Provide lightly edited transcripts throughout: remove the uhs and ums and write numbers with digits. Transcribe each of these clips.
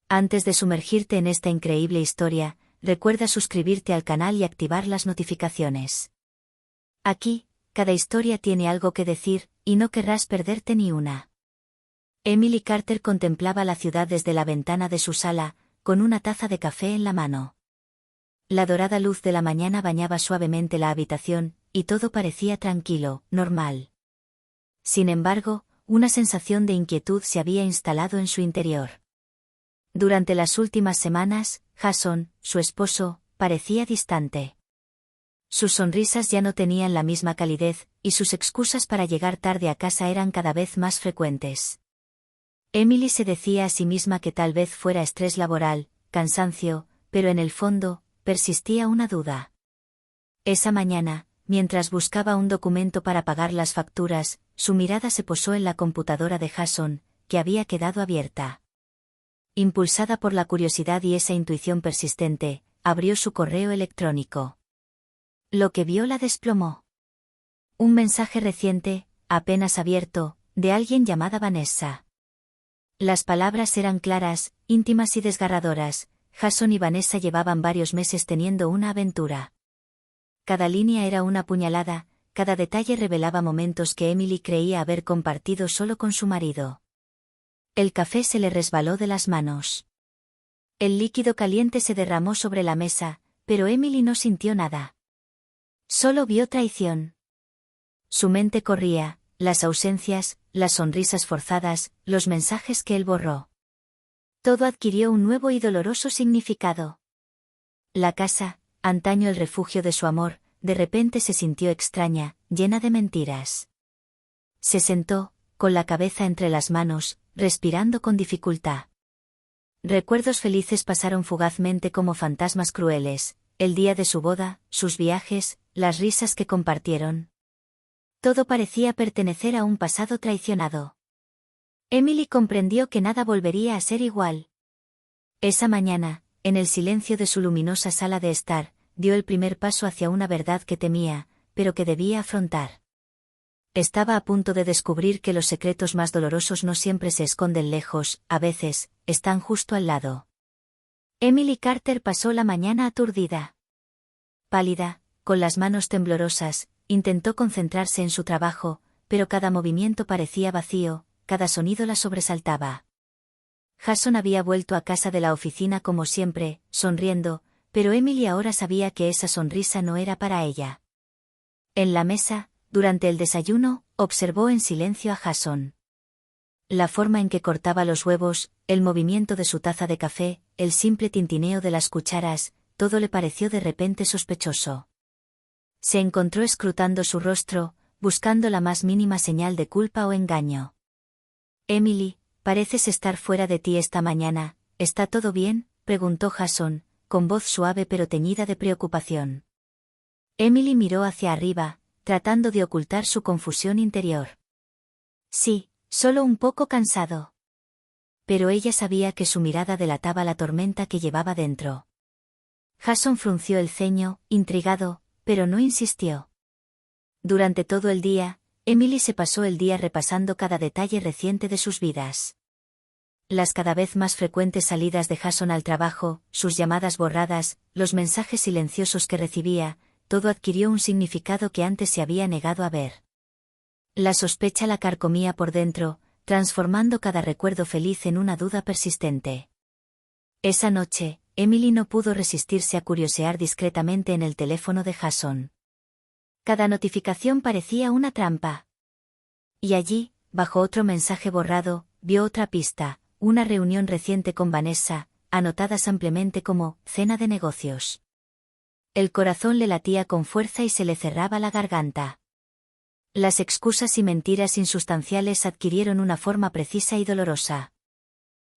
Antes de sumergirte en esta increíble historia, recuerda suscribirte al canal y activar las notificaciones. Aquí, cada historia tiene algo que decir, y no querrás perderte ni una. Emily Carter contemplaba la ciudad desde la ventana de su sala, con una taza de café en la mano. La dorada luz de la mañana bañaba suavemente la habitación, y todo parecía tranquilo, normal. Sin embargo, una sensación de inquietud se había instalado en su interior. Durante las últimas semanas, Jason, su esposo, parecía distante. Sus sonrisas ya no tenían la misma calidez, y sus excusas para llegar tarde a casa eran cada vez más frecuentes. Emily se decía a sí misma que tal vez fuera estrés laboral, cansancio, pero en el fondo, persistía una duda. Esa mañana, mientras buscaba un documento para pagar las facturas, su mirada se posó en la computadora de Jason, que había quedado abierta. Impulsada por la curiosidad y esa intuición persistente, abrió su correo electrónico. Lo que vio la desplomó. Un mensaje reciente, apenas abierto, de alguien llamada Vanessa. Las palabras eran claras, íntimas y desgarradoras. Jason y Vanessa llevaban varios meses teniendo una aventura. Cada línea era una puñalada, cada detalle revelaba momentos que Emily creía haber compartido solo con su marido. El café se le resbaló de las manos. El líquido caliente se derramó sobre la mesa, pero Emily no sintió nada. Solo vio traición. Su mente corría, las ausencias, las sonrisas forzadas, los mensajes que él borró. Todo adquirió un nuevo y doloroso significado. La casa, antaño el refugio de su amor, de repente se sintió extraña, llena de mentiras. Se sentó, con la cabeza entre las manos, respirando con dificultad. Recuerdos felices pasaron fugazmente como fantasmas crueles, el día de su boda, sus viajes, las risas que compartieron. Todo parecía pertenecer a un pasado traicionado. Emily comprendió que nada volvería a ser igual. Esa mañana, en el silencio de su luminosa sala de estar, dio el primer paso hacia una verdad que temía, pero que debía afrontar. Estaba a punto de descubrir que los secretos más dolorosos no siempre se esconden lejos, a veces, están justo al lado. Emily Carter pasó la mañana aturdida. Pálida, con las manos temblorosas, intentó concentrarse en su trabajo, pero cada movimiento parecía vacío, cada sonido la sobresaltaba. Jason había vuelto a casa de la oficina como siempre, sonriendo, pero Emily ahora sabía que esa sonrisa no era para ella. En la mesa, durante el desayuno, observó en silencio a Jason. La forma en que cortaba los huevos, el movimiento de su taza de café, el simple tintineo de las cucharas, todo le pareció de repente sospechoso. Se encontró escrutando su rostro, buscando la más mínima señal de culpa o engaño. Emily, pareces estar fuera de ti esta mañana, ¿está todo bien?, preguntó Jason, con voz suave pero teñida de preocupación. Emily miró hacia arriba, tratando de ocultar su confusión interior. Sí, solo un poco cansado. Pero ella sabía que su mirada delataba la tormenta que llevaba dentro. Jason frunció el ceño, intrigado, pero no insistió. Durante todo el día, Emily se pasó el día repasando cada detalle reciente de sus vidas. Las cada vez más frecuentes salidas de Jason al trabajo, sus llamadas borradas, los mensajes silenciosos que recibía, todo adquirió un significado que antes se había negado a ver. La sospecha la carcomía por dentro, transformando cada recuerdo feliz en una duda persistente. Esa noche, Emily no pudo resistirse a curiosear discretamente en el teléfono de Jason. Cada notificación parecía una trampa. Y allí, bajo otro mensaje borrado, vio otra pista, una reunión reciente con Vanessa, anotada ampliamente como «cena de negocios». El corazón le latía con fuerza y se le cerraba la garganta. Las excusas y mentiras insustanciales adquirieron una forma precisa y dolorosa.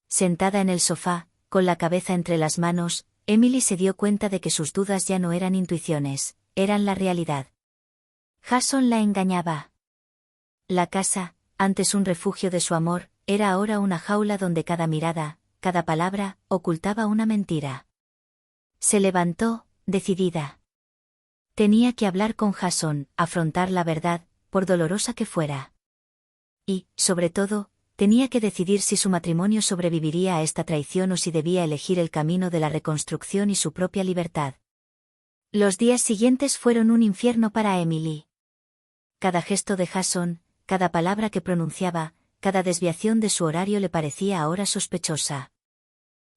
Sentada en el sofá, con la cabeza entre las manos, Emily se dio cuenta de que sus dudas ya no eran intuiciones, eran la realidad. Jason la engañaba. La casa, antes un refugio de su amor, era ahora una jaula donde cada mirada, cada palabra, ocultaba una mentira. Se levantó, decidida. Tenía que hablar con Jason, afrontar la verdad, por dolorosa que fuera. Y, sobre todo, tenía que decidir si su matrimonio sobreviviría a esta traición o si debía elegir el camino de la reconstrucción y su propia libertad. Los días siguientes fueron un infierno para Emily. Cada gesto de Jason, cada palabra que pronunciaba, cada desviación de su horario le parecía ahora sospechosa.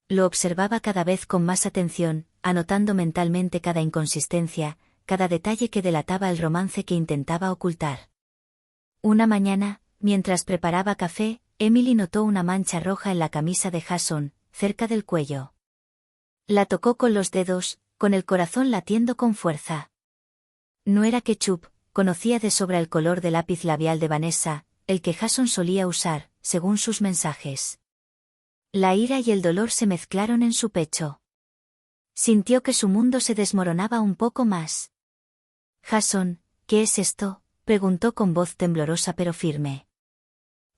Lo observaba cada vez con más atención, anotando mentalmente cada inconsistencia, cada detalle que delataba el romance que intentaba ocultar. Una mañana, mientras preparaba café, Emily notó una mancha roja en la camisa de Jason, cerca del cuello. La tocó con los dedos, con el corazón latiendo con fuerza. No era ketchup, conocía de sobra el color de lápiz labial de Vanessa, el que Jason solía usar, según sus mensajes. La ira y el dolor se mezclaron en su pecho. Sintió que su mundo se desmoronaba un poco más. Jason, ¿qué es esto?, preguntó con voz temblorosa pero firme.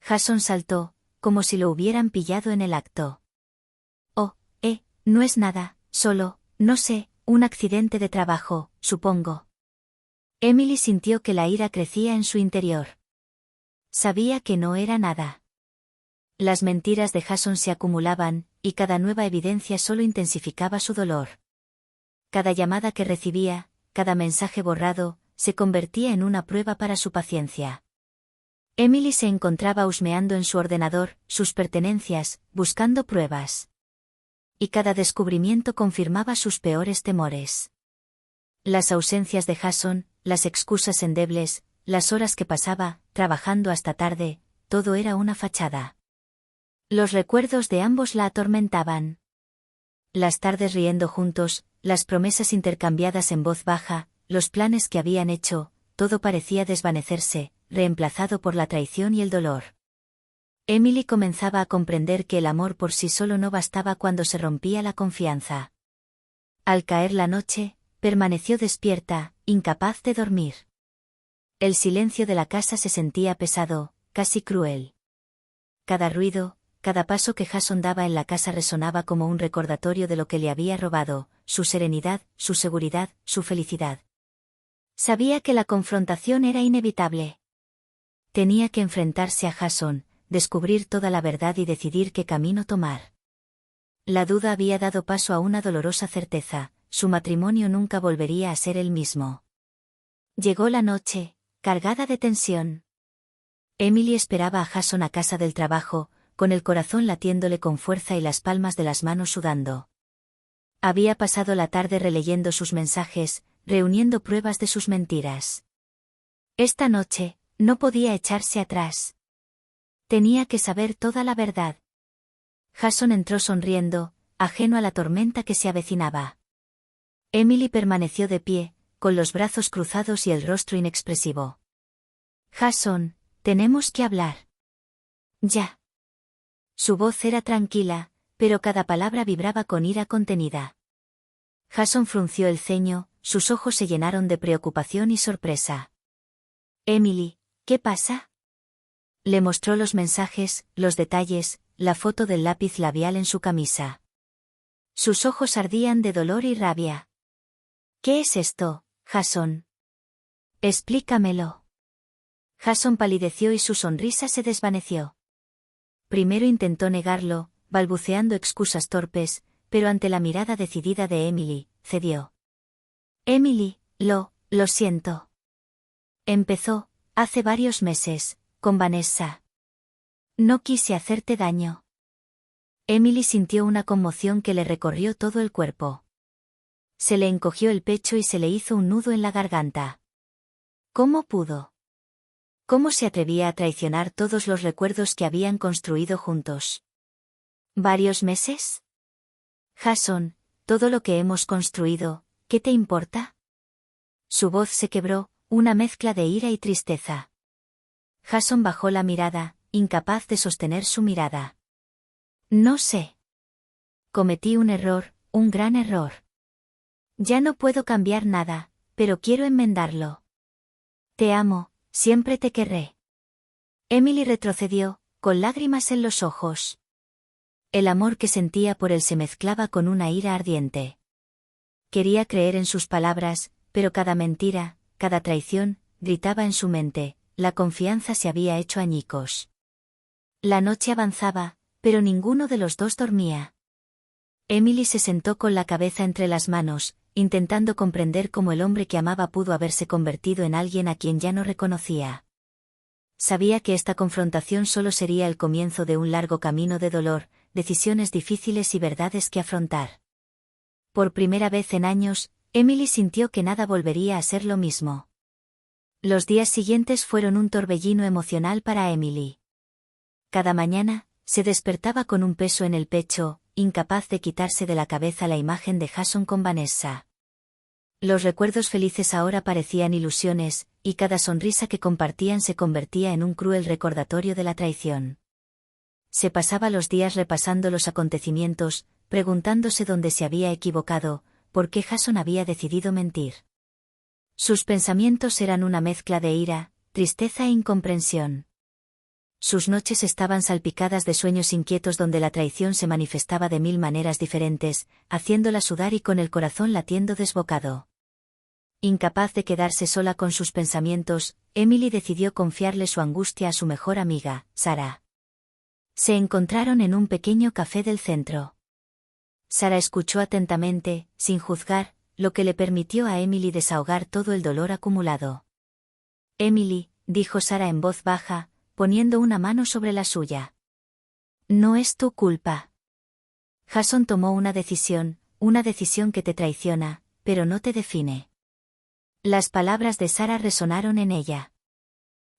Jason saltó, como si lo hubieran pillado en el acto. Oh, no es nada, solo, no sé, un accidente de trabajo, supongo. Emily sintió que la ira crecía en su interior. Sabía que no era nada. Las mentiras de Jason se acumulaban, y cada nueva evidencia solo intensificaba su dolor. Cada llamada que recibía, cada mensaje borrado, se convertía en una prueba para su paciencia. Emily se encontraba husmeando en su ordenador, sus pertenencias, buscando pruebas. Y cada descubrimiento confirmaba sus peores temores. Las ausencias de Jason, las excusas endebles, las horas que pasaba, trabajando hasta tarde, todo era una fachada. Los recuerdos de ambos la atormentaban. Las tardes riendo juntos, las promesas intercambiadas en voz baja, los planes que habían hecho, todo parecía desvanecerse, reemplazado por la traición y el dolor. Emily comenzaba a comprender que el amor por sí solo no bastaba cuando se rompía la confianza. Al caer la noche, permaneció despierta, incapaz de dormir. El silencio de la casa se sentía pesado, casi cruel. Cada ruido, cada paso que Jason daba en la casa resonaba como un recordatorio de lo que le había robado, su serenidad, su seguridad, su felicidad. Sabía que la confrontación era inevitable. Tenía que enfrentarse a Jason, descubrir toda la verdad y decidir qué camino tomar. La duda había dado paso a una dolorosa certeza, su matrimonio nunca volvería a ser el mismo. Llegó la noche, cargada de tensión. Emily esperaba a Jason a casa del trabajo, con el corazón latiéndole con fuerza y las palmas de las manos sudando. Había pasado la tarde releyendo sus mensajes, reuniendo pruebas de sus mentiras. Esta noche, no podía echarse atrás. Tenía que saber toda la verdad. Jason entró sonriendo, ajeno a la tormenta que se avecinaba. Emily permaneció de pie, con los brazos cruzados y el rostro inexpresivo. Jason, tenemos que hablar. Ya. Su voz era tranquila, pero cada palabra vibraba con ira contenida. Jason frunció el ceño, sus ojos se llenaron de preocupación y sorpresa. Emily, ¿qué pasa? Le mostró los mensajes, los detalles, la foto del lápiz labial en su camisa. Sus ojos ardían de dolor y rabia. ¿Qué es esto, Jason? Explícamelo. Jason palideció y su sonrisa se desvaneció. Primero intentó negarlo, balbuceando excusas torpes, pero ante la mirada decidida de Emily, cedió. Emily, lo siento. Empezó, hace varios meses, con Vanessa. No quise hacerte daño. Emily sintió una conmoción que le recorrió todo el cuerpo. Se le encogió el pecho y se le hizo un nudo en la garganta. ¿Cómo pudo? ¿Cómo se atrevía a traicionar todos los recuerdos que habían construido juntos? ¿Varios meses? Jason, todo lo que hemos construido, ¿qué te importa? Su voz se quebró, una mezcla de ira y tristeza. Jason bajó la mirada, incapaz de sostener su mirada. No sé. Cometí un error, un gran error. Ya no puedo cambiar nada, pero quiero enmendarlo. Te amo, siempre te querré. Emily retrocedió, con lágrimas en los ojos. El amor que sentía por él se mezclaba con una ira ardiente. Quería creer en sus palabras, pero cada mentira, cada traición, gritaba en su mente, la confianza se había hecho añicos. La noche avanzaba, pero ninguno de los dos dormía. Emily se sentó con la cabeza entre las manos, intentando comprender cómo el hombre que amaba pudo haberse convertido en alguien a quien ya no reconocía. Sabía que esta confrontación solo sería el comienzo de un largo camino de dolor, decisiones difíciles y verdades que afrontar. Por primera vez en años, Emily sintió que nada volvería a ser lo mismo. Los días siguientes fueron un torbellino emocional para Emily. Cada mañana, se despertaba con un peso en el pecho, incapaz de quitarse de la cabeza la imagen de Jason con Vanessa. Los recuerdos felices ahora parecían ilusiones, y cada sonrisa que compartían se convertía en un cruel recordatorio de la traición. Se pasaba los días repasando los acontecimientos, preguntándose dónde se había equivocado, por qué Jason había decidido mentir. Sus pensamientos eran una mezcla de ira, tristeza e incomprensión. Sus noches estaban salpicadas de sueños inquietos donde la traición se manifestaba de 1000 maneras diferentes, haciéndola sudar y con el corazón latiendo desbocado. Incapaz de quedarse sola con sus pensamientos, Emily decidió confiarle su angustia a su mejor amiga, Sarah. Se encontraron en un pequeño café del centro. Sarah escuchó atentamente, sin juzgar, lo que le permitió a Emily desahogar todo el dolor acumulado. Emily, dijo Sarah en voz baja, poniendo una mano sobre la suya. No es tu culpa. Jason tomó una decisión que te traiciona, pero no te define. Las palabras de Sarah resonaron en ella.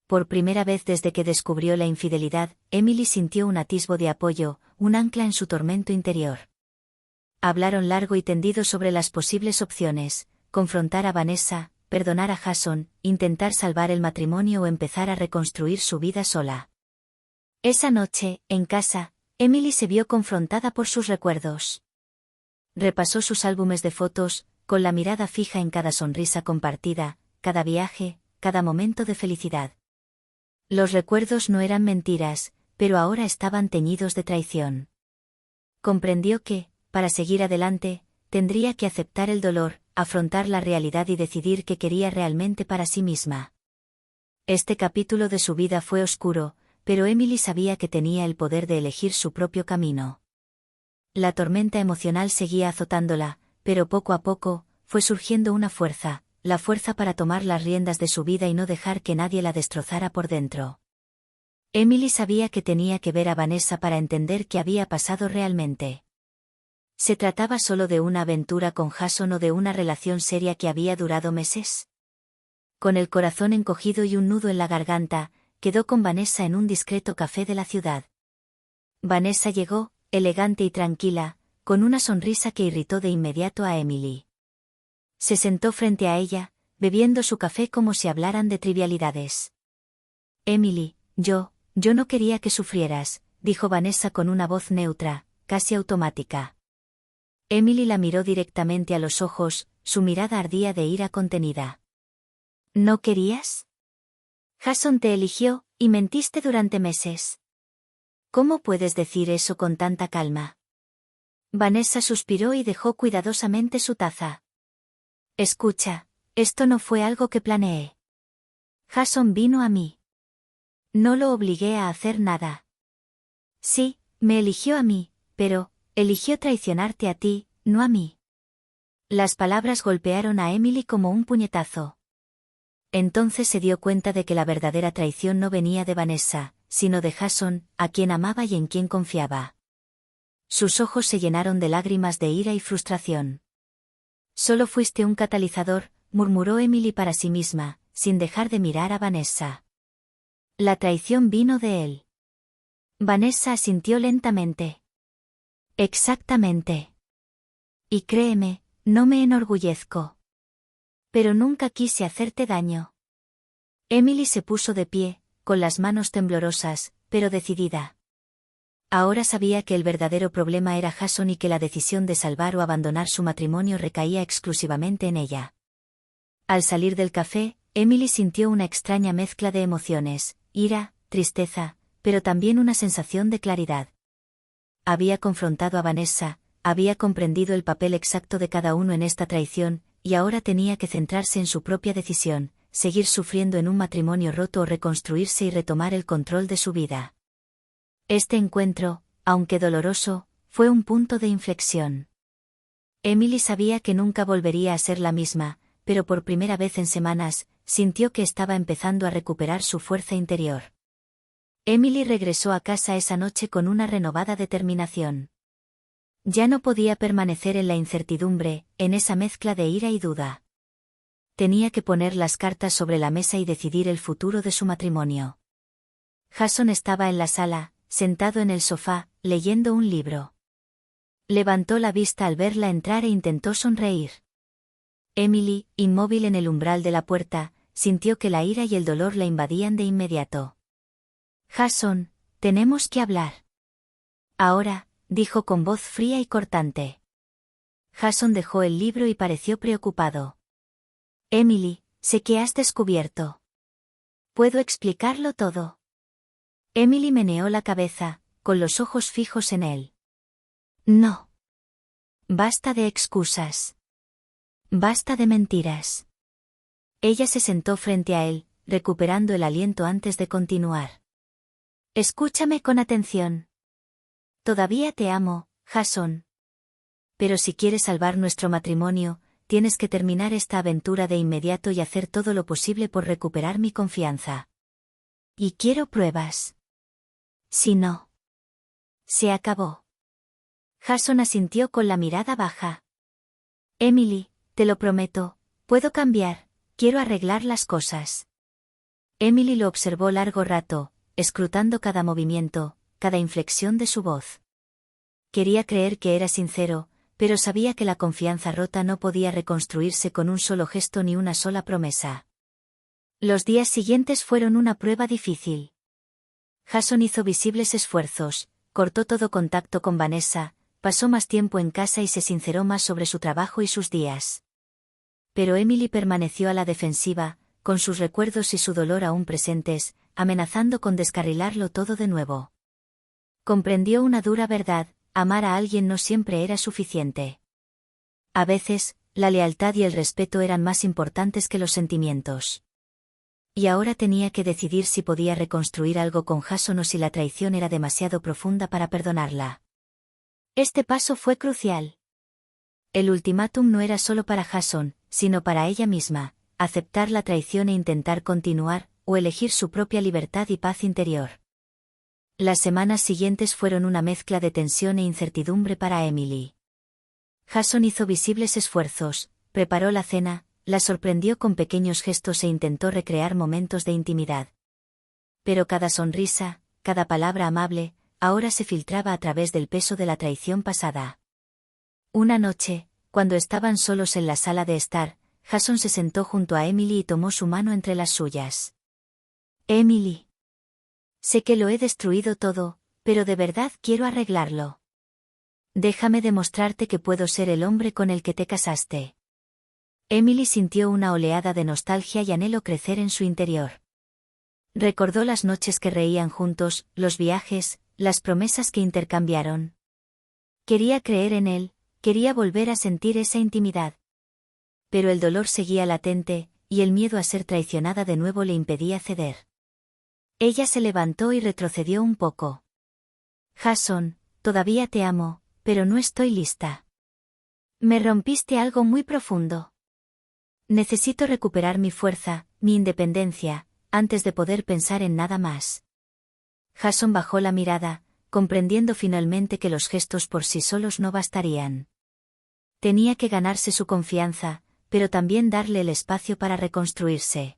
Por primera vez desde que descubrió la infidelidad, Emily sintió un atisbo de apoyo, un ancla en su tormento interior. Hablaron largo y tendido sobre las posibles opciones: confrontar a Vanessa, perdonar a Jason, intentar salvar el matrimonio o empezar a reconstruir su vida sola. Esa noche, en casa, Emily se vio confrontada por sus recuerdos. Repasó sus álbumes de fotos, con la mirada fija en cada sonrisa compartida, cada viaje, cada momento de felicidad. Los recuerdos no eran mentiras, pero ahora estaban teñidos de traición. Comprendió que, para seguir adelante, tendría que aceptar el dolor, afrontar la realidad y decidir qué quería realmente para sí misma. Este capítulo de su vida fue oscuro, pero Emily sabía que tenía el poder de elegir su propio camino. La tormenta emocional seguía azotándola, pero poco a poco, fue surgiendo una fuerza, la fuerza para tomar las riendas de su vida y no dejar que nadie la destrozara por dentro. Emily sabía que tenía que ver a Vanessa para entender qué había pasado realmente. ¿Se trataba solo de una aventura con Jason o de una relación seria que había durado meses? Con el corazón encogido y un nudo en la garganta, quedó con Vanessa en un discreto café de la ciudad. Vanessa llegó, elegante y tranquila, con una sonrisa que irritó de inmediato a Emily. Se sentó frente a ella, bebiendo su café como si hablaran de trivialidades. Emily, yo no quería que sufrieras, dijo Vanessa con una voz neutra, casi automática. Emily la miró directamente a los ojos, su mirada ardía de ira contenida. ¿No querías? Jason te eligió, y mentiste durante meses. ¿Cómo puedes decir eso con tanta calma? Vanessa suspiró y dejó cuidadosamente su taza. Escucha, esto no fue algo que planeé. Jason vino a mí. No lo obligué a hacer nada. Sí, me eligió a mí, pero eligió traicionarte a ti, no a mí. Las palabras golpearon a Emily como un puñetazo. Entonces se dio cuenta de que la verdadera traición no venía de Vanessa, sino de Jason, a quien amaba y en quien confiaba. Sus ojos se llenaron de lágrimas de ira y frustración. Solo fuiste un catalizador, murmuró Emily para sí misma, sin dejar de mirar a Vanessa. La traición vino de él. Vanessa asintió lentamente. Exactamente. Y créeme, no me enorgullezco. Pero nunca quise hacerte daño. Emily se puso de pie, con las manos temblorosas, pero decidida. Ahora sabía que el verdadero problema era Jason y que la decisión de salvar o abandonar su matrimonio recaía exclusivamente en ella. Al salir del café, Emily sintió una extraña mezcla de emociones, ira, tristeza, pero también una sensación de claridad. Había confrontado a Vanessa, había comprendido el papel exacto de cada uno en esta traición, y ahora tenía que centrarse en su propia decisión, seguir sufriendo en un matrimonio roto o reconstruirse y retomar el control de su vida. Este encuentro, aunque doloroso, fue un punto de inflexión. Emily sabía que nunca volvería a ser la misma, pero por primera vez en semanas, sintió que estaba empezando a recuperar su fuerza interior. Emily regresó a casa esa noche con una renovada determinación. Ya no podía permanecer en la incertidumbre, en esa mezcla de ira y duda. Tenía que poner las cartas sobre la mesa y decidir el futuro de su matrimonio. Jason estaba en la sala, sentado en el sofá, leyendo un libro. Levantó la vista al verla entrar e intentó sonreír. Emily, inmóvil en el umbral de la puerta, sintió que la ira y el dolor la invadían de inmediato. «Jason, tenemos que hablar». «Ahora», dijo con voz fría y cortante. Jason dejó el libro y pareció preocupado. «Emily, sé que has descubierto. ¿Puedo explicarlo todo?» Emily meneó la cabeza, con los ojos fijos en él. «No. Basta de excusas. Basta de mentiras». Ella se sentó frente a él, recuperando el aliento antes de continuar. «Escúchame con atención. Todavía te amo, Jason. Pero si quieres salvar nuestro matrimonio, tienes que terminar esta aventura de inmediato y hacer todo lo posible por recuperar mi confianza. Y quiero pruebas. Si no, se acabó». Jason asintió con la mirada baja. «Emily, te lo prometo, puedo cambiar, quiero arreglar las cosas». Emily lo observó largo rato, escrutando cada movimiento, cada inflexión de su voz. Quería creer que era sincero, pero sabía que la confianza rota no podía reconstruirse con un solo gesto ni una sola promesa. Los días siguientes fueron una prueba difícil. Jason hizo visibles esfuerzos, cortó todo contacto con Vanessa, pasó más tiempo en casa y se sinceró más sobre su trabajo y sus días. Pero Emily permaneció a la defensiva, con sus recuerdos y su dolor aún presentes, amenazando con descarrilarlo todo de nuevo. Comprendió una dura verdad: amar a alguien no siempre era suficiente. A veces, la lealtad y el respeto eran más importantes que los sentimientos. Y ahora tenía que decidir si podía reconstruir algo con Jason o si la traición era demasiado profunda para perdonarla. Este paso fue crucial. El ultimátum no era solo para Jason, sino para ella misma: aceptar la traición e intentar continuar, o elegir su propia libertad y paz interior. Las semanas siguientes fueron una mezcla de tensión e incertidumbre para Emily. Jason hizo visibles esfuerzos, preparó la cena, la sorprendió con pequeños gestos e intentó recrear momentos de intimidad. Pero cada sonrisa, cada palabra amable, ahora se filtraba a través del peso de la traición pasada. Una noche, cuando estaban solos en la sala de estar, Jason se sentó junto a Emily y tomó su mano entre las suyas. «Emily. Sé que lo he destruido todo, pero de verdad quiero arreglarlo. Déjame demostrarte que puedo ser el hombre con el que te casaste». Emily sintió una oleada de nostalgia y anhelo crecer en su interior. Recordó las noches que reían juntos, los viajes, las promesas que intercambiaron. Quería creer en él, quería volver a sentir esa intimidad. Pero el dolor seguía latente, y el miedo a ser traicionada de nuevo le impedía ceder. Ella se levantó y retrocedió un poco. «Jason, todavía te amo, pero no estoy lista. Me rompiste algo muy profundo. Necesito recuperar mi fuerza, mi independencia, antes de poder pensar en nada más». Jason bajó la mirada, comprendiendo finalmente que los gestos por sí solos no bastarían. Tenía que ganarse su confianza, pero también darle el espacio para reconstruirse.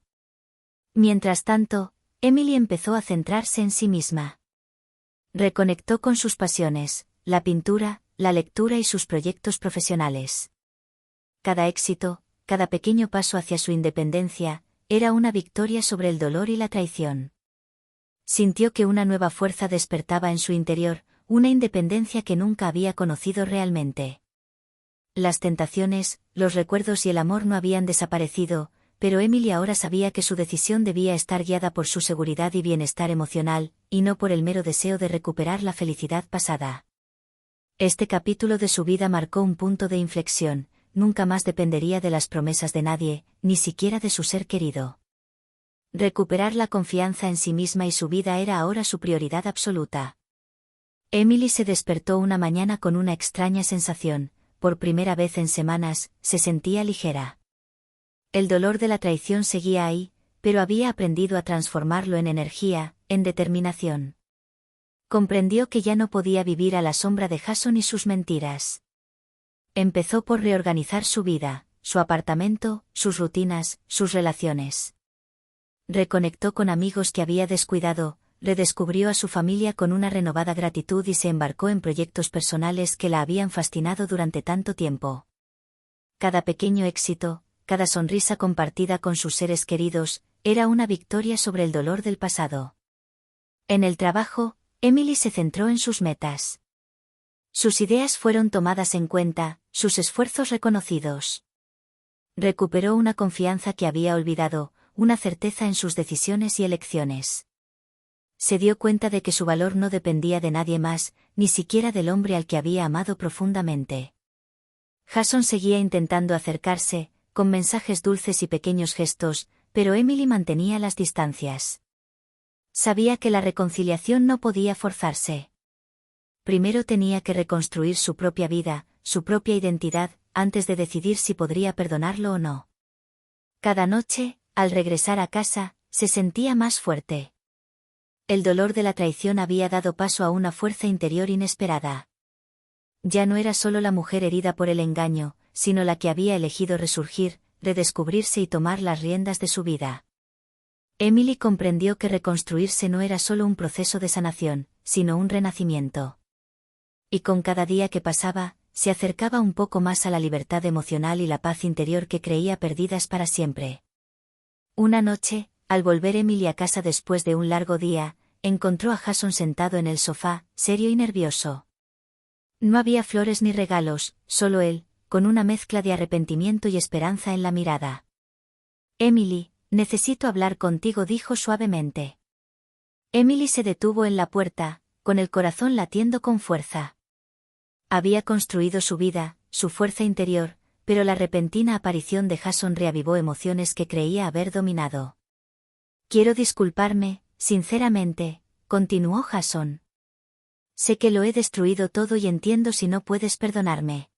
Mientras tanto, Emily empezó a centrarse en sí misma. Reconectó con sus pasiones, la pintura, la lectura y sus proyectos profesionales. Cada éxito, cada pequeño paso hacia su independencia, era una victoria sobre el dolor y la traición. Sintió que una nueva fuerza despertaba en su interior, una independencia que nunca había conocido realmente. Las tentaciones, los recuerdos y el amor no habían desaparecido, pero Emily ahora sabía que su decisión debía estar guiada por su seguridad y bienestar emocional, y no por el mero deseo de recuperar la felicidad pasada. Este capítulo de su vida marcó un punto de inflexión: nunca más dependería de las promesas de nadie, ni siquiera de su ser querido. Recuperar la confianza en sí misma y su vida era ahora su prioridad absoluta. Emily se despertó una mañana con una extraña sensación. Por primera vez en semanas, se sentía ligera. El dolor de la traición seguía ahí, pero había aprendido a transformarlo en energía, en determinación. Comprendió que ya no podía vivir a la sombra de Jason y sus mentiras. Empezó por reorganizar su vida, su apartamento, sus rutinas, sus relaciones. Reconectó con amigos que había descuidado, redescubrió a su familia con una renovada gratitud y se embarcó en proyectos personales que la habían fascinado durante tanto tiempo. Cada pequeño éxito, cada sonrisa compartida con sus seres queridos, era una victoria sobre el dolor del pasado. En el trabajo, Emily se centró en sus metas. Sus ideas fueron tomadas en cuenta, sus esfuerzos reconocidos. Recuperó una confianza que había olvidado, una certeza en sus decisiones y elecciones. Se dio cuenta de que su valor no dependía de nadie más, ni siquiera del hombre al que había amado profundamente. Jason seguía intentando acercarse, con mensajes dulces y pequeños gestos, pero Emily mantenía las distancias. Sabía que la reconciliación no podía forzarse. Primero tenía que reconstruir su propia vida, su propia identidad, antes de decidir si podría perdonarlo o no. Cada noche, al regresar a casa, se sentía más fuerte. El dolor de la traición había dado paso a una fuerza interior inesperada. Ya no era solo la mujer herida por el engaño, sino la que había elegido resurgir, redescubrirse y tomar las riendas de su vida. Emily comprendió que reconstruirse no era solo un proceso de sanación, sino un renacimiento. Y con cada día que pasaba, se acercaba un poco más a la libertad emocional y la paz interior que creía perdidas para siempre. Una noche, al volver Emily a casa después de un largo día, encontró a Jason sentado en el sofá, serio y nervioso. No había flores ni regalos, solo él, con una mezcla de arrepentimiento y esperanza en la mirada. «Emily, necesito hablar contigo», dijo suavemente. Emily se detuvo en la puerta, con el corazón latiendo con fuerza. Había construido su vida, su fuerza interior, pero la repentina aparición de Jason reavivó emociones que creía haber dominado. «Quiero disculparme, sinceramente», continuó Jason. «Sé que lo he destruido todo y entiendo si no puedes perdonarme.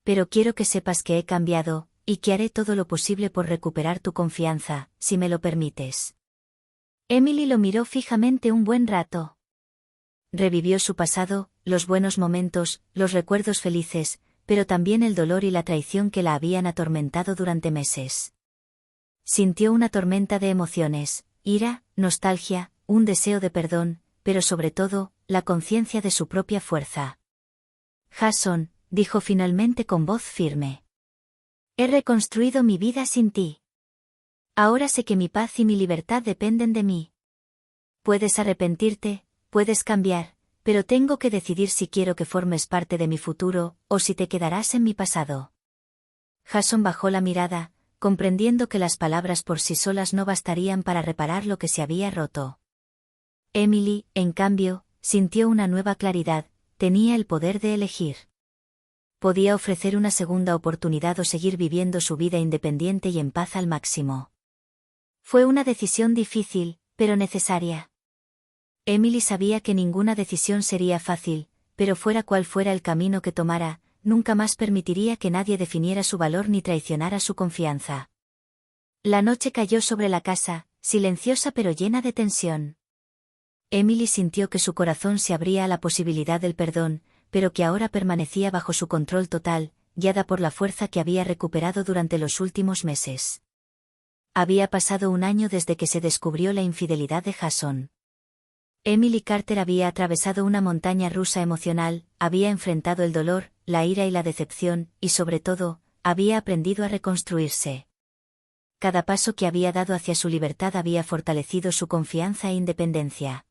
Pero quiero que sepas que he cambiado, y que haré todo lo posible por recuperar tu confianza, si me lo permites». Emily lo miró fijamente un buen rato. Revivió su pasado, los buenos momentos, los recuerdos felices, pero también el dolor y la traición que la habían atormentado durante meses. Sintió una tormenta de emociones, ira, nostalgia, un deseo de perdón, pero sobre todo, la conciencia de su propia fuerza. «Jason», dijo finalmente con voz firme. «He reconstruido mi vida sin ti. Ahora sé que mi paz y mi libertad dependen de mí. Puedes arrepentirte, puedes cambiar, pero tengo que decidir si quiero que formes parte de mi futuro, o si te quedarás en mi pasado». Jason bajó la mirada, comprendiendo que las palabras por sí solas no bastarían para reparar lo que se había roto. Emily, en cambio, sintió una nueva claridad, tenía el poder de elegir. Podía ofrecer una segunda oportunidad o seguir viviendo su vida independiente y en paz al máximo. Fue una decisión difícil, pero necesaria. Emily sabía que ninguna decisión sería fácil, pero fuera cual fuera el camino que tomara, nunca más permitiría que nadie definiera su valor ni traicionara su confianza. La noche cayó sobre la casa, silenciosa pero llena de tensión. Emily sintió que su corazón se abría a la posibilidad del perdón, pero que ahora permanecía bajo su control total, guiada por la fuerza que había recuperado durante los últimos meses. Había pasado un año desde que se descubrió la infidelidad de Jason. Emily Carter había atravesado una montaña rusa emocional, había enfrentado el dolor, la ira y la decepción, y sobre todo, había aprendido a reconstruirse. Cada paso que había dado hacia su libertad había fortalecido su confianza e independencia.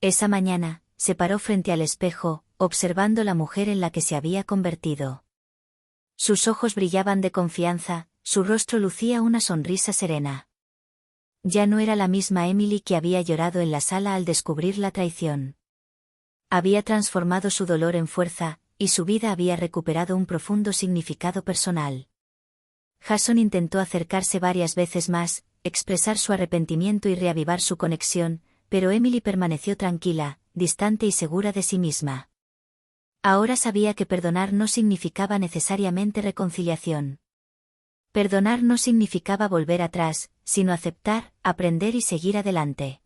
Esa mañana, se paró frente al espejo, observando la mujer en la que se había convertido. Sus ojos brillaban de confianza, su rostro lucía una sonrisa serena. Ya no era la misma Emily que había llorado en la sala al descubrir la traición. Había transformado su dolor en fuerza, y su vida había recuperado un profundo significado personal. Jason intentó acercarse varias veces más, expresar su arrepentimiento y reavivar su conexión, pero Emily permaneció tranquila, distante y segura de sí misma. Ahora sabía que perdonar no significaba necesariamente reconciliación. Perdonar no significaba volver atrás, sino aceptar, aprender y seguir adelante.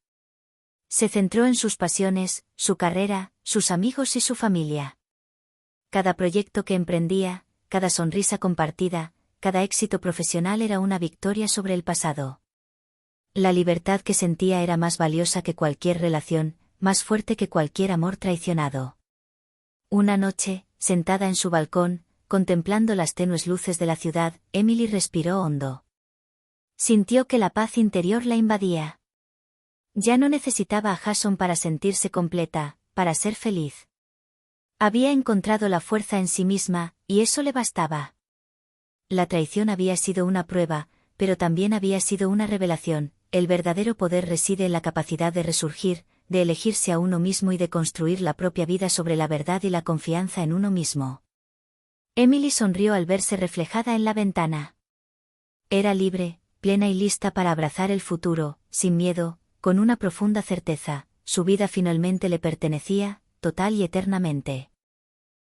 Se centró en sus pasiones, su carrera, sus amigos y su familia. Cada proyecto que emprendía, cada sonrisa compartida, cada éxito profesional era una victoria sobre el pasado. La libertad que sentía era más valiosa que cualquier relación, más fuerte que cualquier amor traicionado. Una noche, sentada en su balcón, contemplando las tenues luces de la ciudad, Emily respiró hondo. Sintió que la paz interior la invadía. Ya no necesitaba a Jason para sentirse completa, para ser feliz. Había encontrado la fuerza en sí misma, y eso le bastaba. La traición había sido una prueba, pero también había sido una revelación. El verdadero poder reside en la capacidad de resurgir, de elegirse a uno mismo y de construir la propia vida sobre la verdad y la confianza en uno mismo. Emily sonrió al verse reflejada en la ventana. Era libre, plena y lista para abrazar el futuro, sin miedo, con una profunda certeza, su vida finalmente le pertenecía, total y eternamente.